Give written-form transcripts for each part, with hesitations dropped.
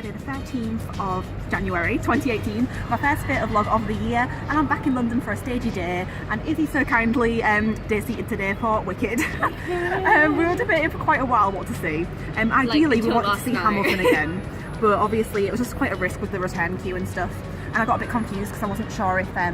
Friday the 13th of January 2018, my first theatre vlog of the year, and I'm back in London for a stagey day, and Izzy so kindly day seated today for Wicked. We were debating for quite a while what to see. Ideally we wanted to see Hamilton again, but obviously it was just quite a risk with the return queue and stuff. And I got a bit confused because I wasn't sure if there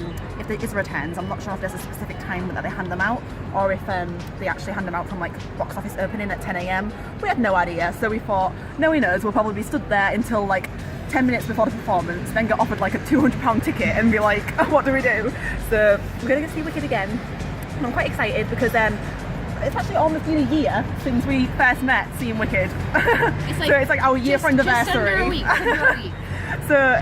is returns. I'm not sure if there's a specific time that they hand them out, or if they actually hand them out from like box office opening at 10 AM. We had no idea, so we thought, no one knows, we'll probably be stood there until like 10 minutes before the performance, then get offered like a £200 ticket and be like, what do we do? So we're gonna go see Wicked again, and I'm quite excited because it's actually almost been a year since we first met seeing Wicked. It's like, so it's like our year for anniversary. Just under a week. So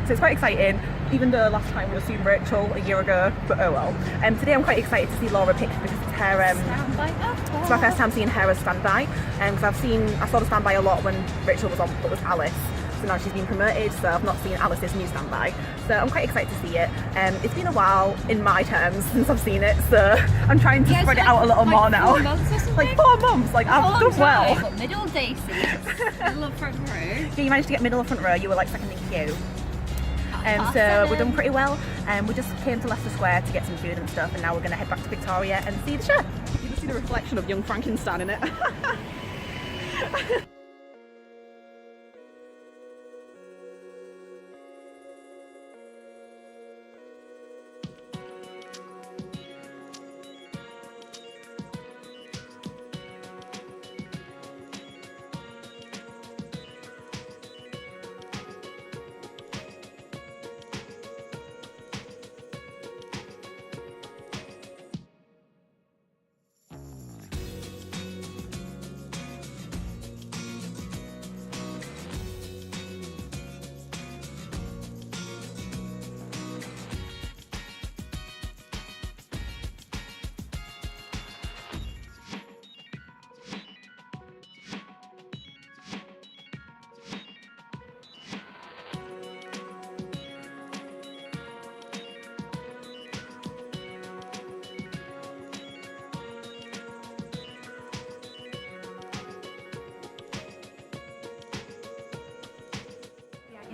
it's quite exciting, even though last time we were seeing Rachel a year ago, but oh well. Today I'm quite excited to see Laura picked because it's her, it's my first time seeing her as standby, because I saw the standby a lot when Rachel was on, but was Alice. So now she's been promoted, so I've not seen Alice's new standby. So I'm quite excited to see it. It's been a while, in my terms, since I've seen it, so I'm trying to spread it out a little more now. Like 4 months, like I've done well. Got middle day seats, middle of front row. Yeah, you managed to get middle of front row, you were like second in queue. So we've done pretty well. We just came to Leicester Square to get some food and stuff, and now we're going to head back to Victoria and see the show. You can see the reflection of young Frankenstein in it.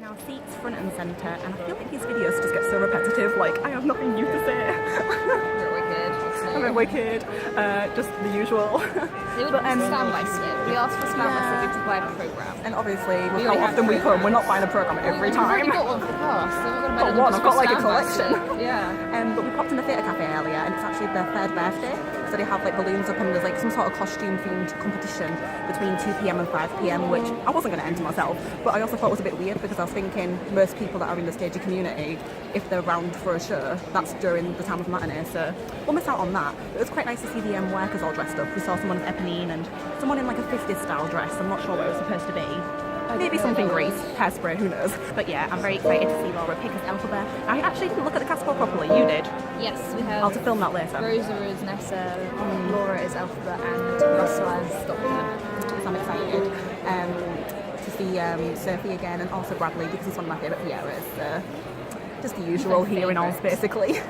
Our seats front and centre, and I feel like these videos just get so repetitive, like I have nothing new to say. I'm a Wicked, just the usual. They would standby skip. We asked for standby skip to buy a programme. And obviously, with how often we come, we're not buying a programme every time. We've got one for the past, so we're going to got one, I've got like a collection. Yeah. But we popped in the theatre cafe earlier, and it's actually their 3rd birthday. So they have like balloons up, and there's like some sort of costume themed competition between 2 PM and 5 PM, which I wasn't going to enter myself, but I also thought it was a bit weird because I was thinking most people that are in the stagey community, if they're around for a show, that's during the time of matinee, so we'll miss out on that. It was quite nice to see the workers all dressed up. We saw someone with Eponine and someone in like a 50s style dress. I'm not sure what it was supposed to be. Maybe something grease, hairspray, who knows. But yeah, I'm very excited to see Laura pick as Elphaba. I actually didn't look at the cast board properly, you did? Yes, we have. I'll have to film that later. Rosa is Nessa, Laura is Elphaba, and Russell as Doctor. So I'm excited to see Sophie again, and also Bradley because he's one of my favourite Pierras. So just the usual here in Oz basically.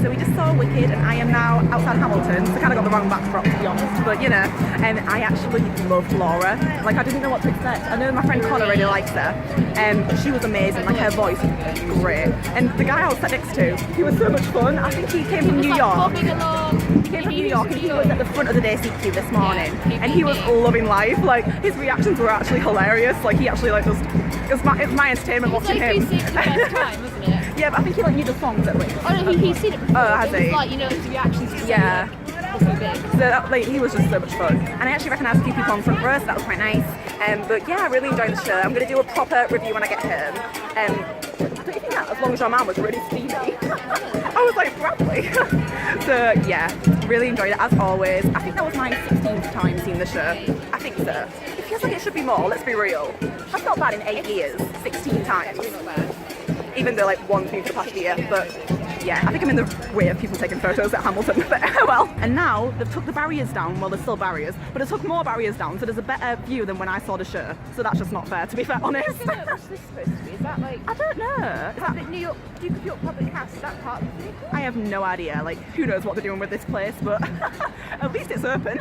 So we just saw Wicked, and I am now outside Hamilton, so I kind of got the wrong backdrop to be honest, but you know, and I actually loved Laura. Like I didn't know what to expect. I know my friend Connor really likes her, and she was amazing, like her voice was great. And the guy I was sat next to, he was so much fun. I think he came from New York. He came from New York, and he was at the front of the day seat queue this morning, and he was loving life. Like his reactions were actually hilarious. Like he actually like just, it was my entertainment watching him. It's like 360 the first time, wasn't it? Yeah, but I think he like knew the songs at least. Oh no, he's seen it before. Oh, has he? It's like, you know, his reactions to yeah. So big. So that, like, he was just so much fun. And I actually recognised a few people on front row, so that was quite nice. But yeah, I really enjoyed the show. I'm going to do a proper review when I get home. Don't you think that, as long as your man was really steamy? I was like, Bradley. So yeah, really enjoyed it as always. I think that was my 16th time seeing the show. I think so. It feels like it should be more, let's be real. That's not bad in 8 years, 16 times. Not bad. Even though like one's been for the past year, but Yeah, I think I'm in the way of people taking photos at Hamilton, but well. And now they've took the barriers down. Well, there's still barriers, but they took more barriers down, so there's a better view than when I saw the show. So that's just not fair, to be fair honest. What's this supposed to be? Is that like... I don't know. Is that the New York, Duke of York Public House? Is that part of the theatre? I have no idea. Like, who knows what they're doing with this place, but at least it's open.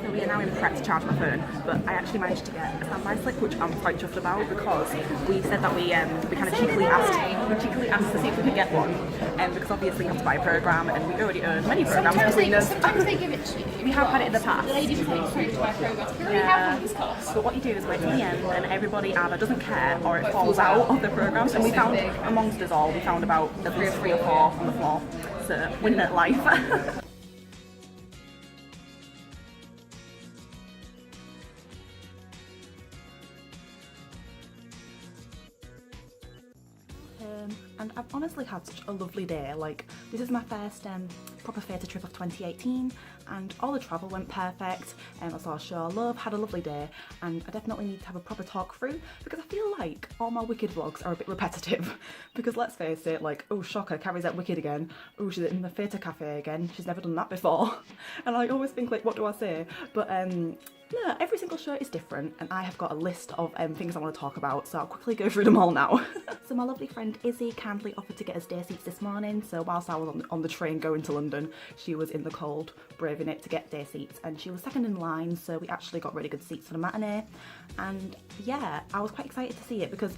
So we are now in prep to charge my phone, but I actually managed to get a standby slip, which I'm quite chuffed about because we said that we kind of cheekily asked to see if we could get one, because obviously you have to buy a programme, and we already own many programmes between us. Sometimes they give it to you. We have had it in the past. The lady was like, sorry to buy a programme. We already have one of these costs. But what you do is wait till the end, and everybody either doesn't care or it falls out of the programmes. And we found, amongst us all, we found about at least 3 or 4 on the floor. So winning at life. And I've honestly had such a lovely day. Like, this is my first proper theatre trip of 2018, and all the travel went perfect. I saw a show I love, had a lovely day, and I definitely need to have a proper talk through because I feel like all my Wicked vlogs are a bit repetitive. Because let's face it, like, oh shocker, Carrie's at Wicked again. Oh, she's in the theatre cafe again. She's never done that before. And I always think, like, what do I say? But no, every single show is different, and I have got a list of things I want to talk about, so I'll quickly go through them all now. So my lovely friend Izzy kindly offered to get us day seats this morning, so whilst I was on the train going to London, she was in the cold, braving it to get day seats, and she was second in line, so we actually got really good seats for the matinee. And yeah, I was quite excited to see it because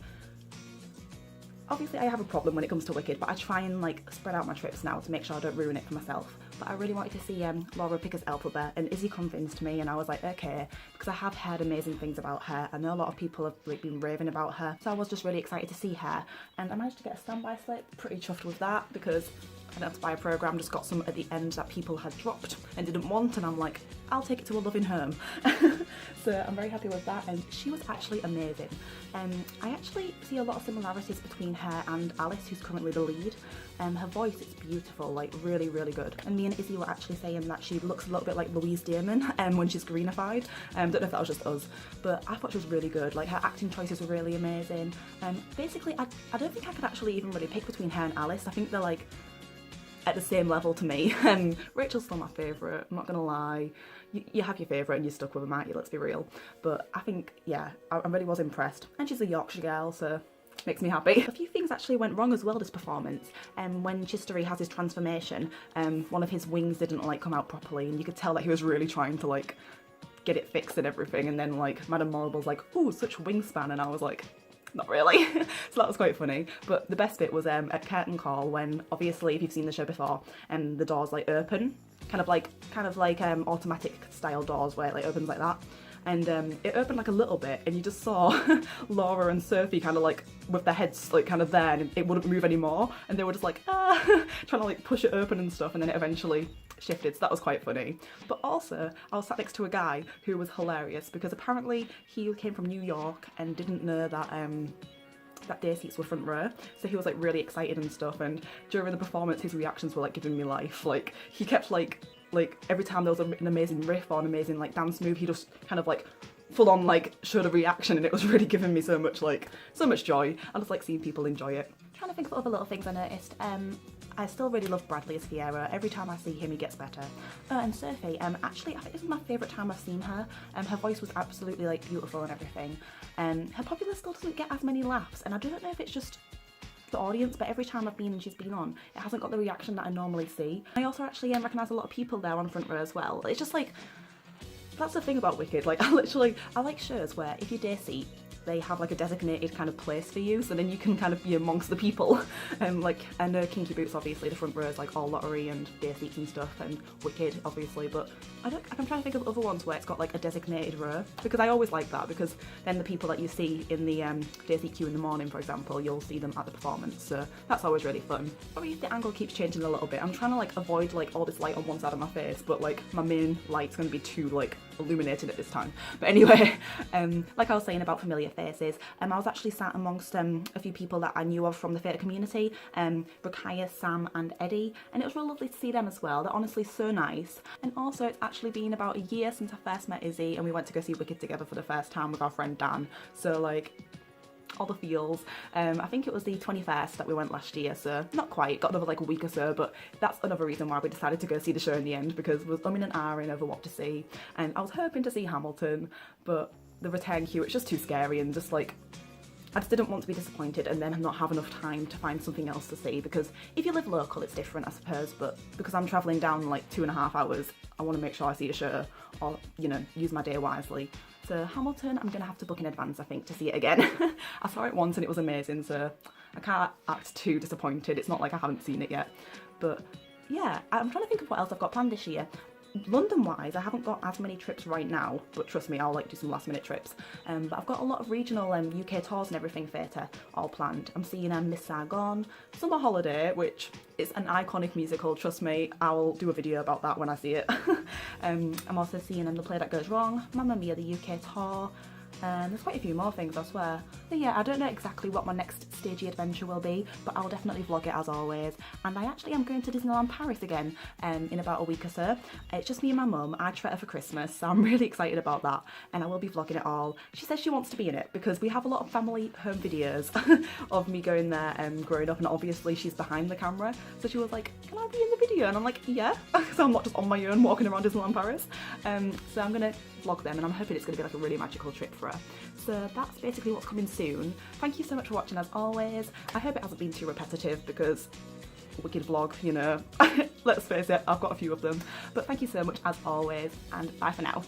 obviously I have a problem when it comes to Wicked, but I try and like spread out my trips now to make sure I don't ruin it for myself. But I really wanted to see Laura pick as Elphaba, and Izzy convinced me, and I was like, okay, because I have heard amazing things about her. I know a lot of people have like been raving about her, so I was just really excited to see her, and I managed to get a standby slip. Pretty chuffed with that because I didn't have to buy a programme, just got some at the end that people had dropped and didn't want, and I'm like, I'll take it to a loving home. So I'm very happy with that, and she was actually amazing. I actually see a lot of similarities between her and Alice, who's currently the lead. Her voice is beautiful, like really, really good. And me and Izzy were actually saying that she looks a little bit like Louise Dearman when she's greenified. Don't know if that was just us, but I thought she was really good. Like, her acting choices were really amazing. Basically, I don't think I could actually even really pick between her and Alice. I think they're like at the same level to me. Rachel's still my favourite, I'm not gonna lie. You have your favourite and you're stuck with them, aren't you? Let's be real. But I think, yeah, I really was impressed. And she's a Yorkshire girl, so makes me happy. A few things actually went wrong as well this performance. When Chistery has his transformation, one of his wings didn't like come out properly, and you could tell that he was really trying to like get it fixed and everything, and then like Madame Morrible's like, ooh, such wingspan, and I was like, not really. So that was quite funny. But the best bit was at curtain call, when obviously if you've seen the show before, the doors like open, kind of like automatic style doors where it like opens like that. And it opened like a little bit, and you just saw Laura and Sophie kind of like with their heads like kind of there, and it wouldn't move anymore, and they were just like trying to like push it open and stuff, and then it eventually shifted, so that was quite funny. But also I was sat next to a guy who was hilarious because apparently he came from New York and didn't know that that day seats were front row, so he was like really excited and stuff, and during the performance his reactions were like giving me life. Like, he kept like every time there was an amazing riff or an amazing like dance move, he just kind of like full on like showed a reaction, and it was really giving me so much joy. I just like seeing people enjoy it. Trying to think of other little things I noticed. I still really love Bradley as Fiera. Every time I see him, he gets better. And Sophie, actually, I think this is my favourite time I've seen her. Her voice was absolutely like beautiful and everything. Her popular still doesn't get as many laughs, and I don't know if it's just the audience, but every time I've been and she's been on, it hasn't got the reaction that I normally see. I also actually recognise a lot of people there on front row as well. It's just like, that's the thing about Wicked. Like, I like shows where if you day seat, they have like a designated kind of place for you, so then you can kind of be amongst the people. Like, I know Kinky Boots, obviously the front row is like all lottery and day seats and stuff, and Wicked obviously, but I'm trying to think of other ones where it's got like a designated row, because I always like that, because then the people that you see in the day seat queue in the morning, for example, you'll see them at the performance, so that's always really fun. Sorry if the angle keeps changing a little bit. I'm trying to like avoid like all this light on one side of my face, but like my main light's going to be too like illuminated at this time. But anyway, like I was saying about familiar faces, I was actually sat amongst a few people that I knew of from the theatre community, Rakaya, Sam and Eddie, and it was really lovely to see them as well. They're honestly so nice. And also, it's actually been about a year since I first met Izzy, and we went to go see Wicked together for the first time with our friend Dan, so like, all the feels. I think it was the 21st that we went last year, so not quite, got another like a week or so, but that's another reason why we decided to go see the show in the end, because we was umming and ahhing over what to see, and I was hoping to see Hamilton, but the return queue, it's just too scary, and just like, I just didn't want to be disappointed and then not have enough time to find something else to see, because if you live local it's different I suppose, but because I'm travelling down like 2.5 hours, I want to make sure I see a show, or you know, use my day wisely. So Hamilton, I'm gonna have to book in advance I think to see it again. I saw it once and it was amazing, so I can't act too disappointed. It's not like I haven't seen it yet, but yeah, I'm trying to think of what else I've got planned this year. London wise, I haven't got as many trips right now, but trust me, I'll like do some last minute trips. But I've got a lot of regional UK tours and everything theatre all planned. I'm seeing Miss Saigon, Summer Holiday, which is an iconic musical, trust me, I'll do a video about that when I see it. I'm also seeing The Play That Goes Wrong, Mamma Mia the UK tour, and there's quite a few more things I swear. But yeah, I don't know exactly what my next stagey adventure will be, but I'll definitely vlog it as always. And I actually am going to Disneyland Paris again in about a week or so. It's just me and my mum. I treat her for Christmas, so I'm really excited about that, and I will be vlogging it all. She says she wants to be in it because we have a lot of family home videos of me going there growing up, and obviously she's behind the camera, so she was like, can I be in the video? And I'm like, yeah, so I'm not just on my own walking around Disneyland Paris. So I'm gonna vlog them, and I'm hoping it's gonna be like a really magical trip for her. So that's basically what's coming soon. Thank you so much for watching as always. I hope it hasn't been too repetitive because wicked vlog, you know. Let's face it, I've got a few of them. But thank you so much as always, and bye for now.